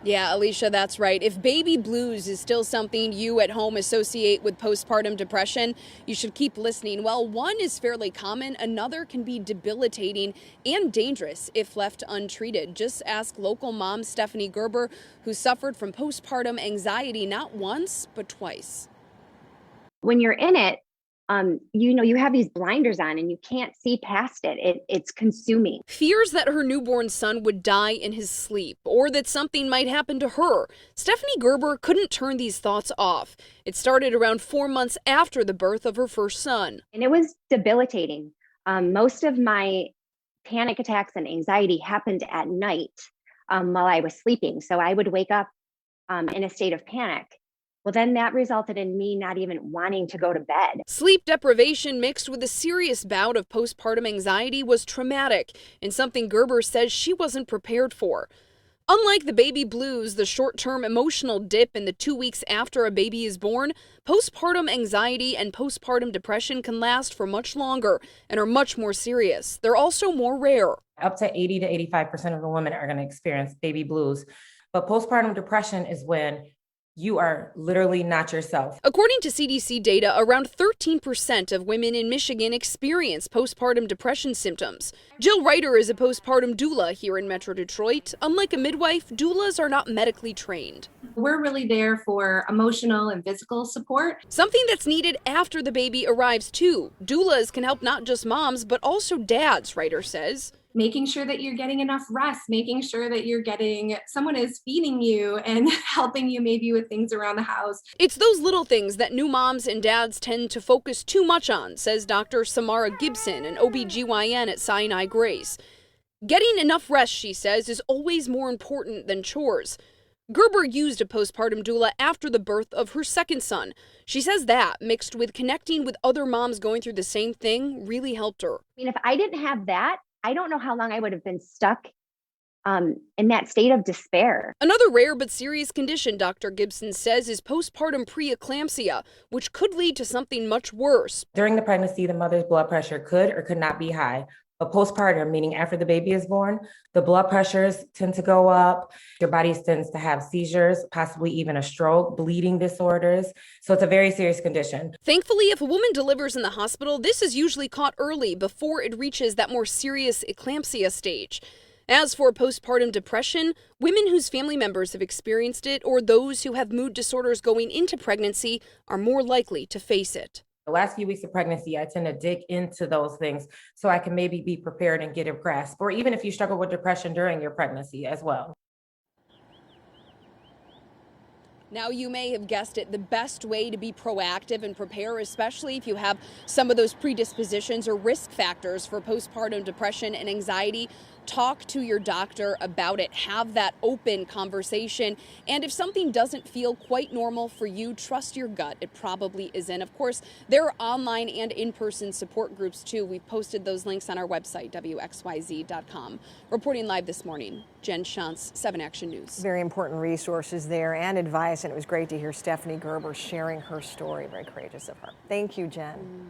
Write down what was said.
Yeah, Alicia, that's right. If baby blues is still something you at home associate with postpartum depression, you should keep listening. Well, one is fairly common, another can be debilitating and dangerous if left untreated. Just ask local mom Stephanie Gerber, who suffered from postpartum anxiety not once, but twice. When you're in it, you have these blinders on and you can't see past it. It's consuming. Fears that her newborn son would die in his sleep or that something might happen to her. Stephanie Gerber couldn't turn these thoughts off. It started around 4 months after the birth of her first son. And it was debilitating. Most of my panic attacks and anxiety happened at night while I was sleeping. So I would wake up in a state of panic. Well, then that resulted in me not even wanting to go to bed. Sleep deprivation mixed with a serious bout of postpartum anxiety was traumatic and something Gerber says she wasn't prepared for. Unlike the baby blues, the short-term emotional dip in the 2 weeks after a baby is born, postpartum anxiety and postpartum depression can last for much longer and are much more serious. They're also more rare. Up to 80 to 85% of the women are going to experience baby blues. But postpartum depression is when you are literally not yourself. According to CDC data, around 13% of women in Michigan experience postpartum depression symptoms. Jill Reiter is a postpartum doula here in Metro Detroit. Unlike a midwife, doulas are not medically trained. We're really there for emotional and physical support. Something that's needed after the baby arrives too. Doulas can help not just moms, but also dads, Reiter says. Making sure that you're getting enough rest, making sure that someone is feeding you and helping you maybe with things around the house. It's those little things that new moms and dads tend to focus too much on, says Dr. Samara Gibson, an OBGYN at Sinai Grace. Getting enough rest, she says, is always more important than chores. Gerber used a postpartum doula after the birth of her second son. She says that, mixed with connecting with other moms going through the same thing, really helped her. If I didn't have that, I don't know how long I would have been stuck in that state of despair. Another rare but serious condition, Dr. Gibson says, is postpartum preeclampsia, which could lead to something much worse. During the pregnancy, the mother's blood pressure could or could not be high. But postpartum, meaning after the baby is born, the blood pressures tend to go up. Your body tends to have seizures, possibly even a stroke, bleeding disorders. So it's a very serious condition. Thankfully, if a woman delivers in the hospital, this is usually caught early before it reaches that more serious eclampsia stage. As for postpartum depression, women whose family members have experienced it or those who have mood disorders going into pregnancy are more likely to face it. The last few weeks of pregnancy, I tend to dig into those things so I can maybe be prepared and get a grasp, or even if you struggle with depression during your pregnancy as well. Now, you may have guessed it, the best way to be proactive and prepare, especially if you have some of those predispositions or risk factors for postpartum depression and anxiety, talk to your doctor about it. Have that open conversation. And if something doesn't feel quite normal for you, trust your gut. It probably isn't. Of course, there are online and in-person support groups too. We've posted those links on our website, WXYZ.com. Reporting live this morning, Jen Shantz, 7 Action News. Very important resources there and advice. And it was great to hear Stephanie Gerber sharing her story. Very courageous of her. Thank you, Jen.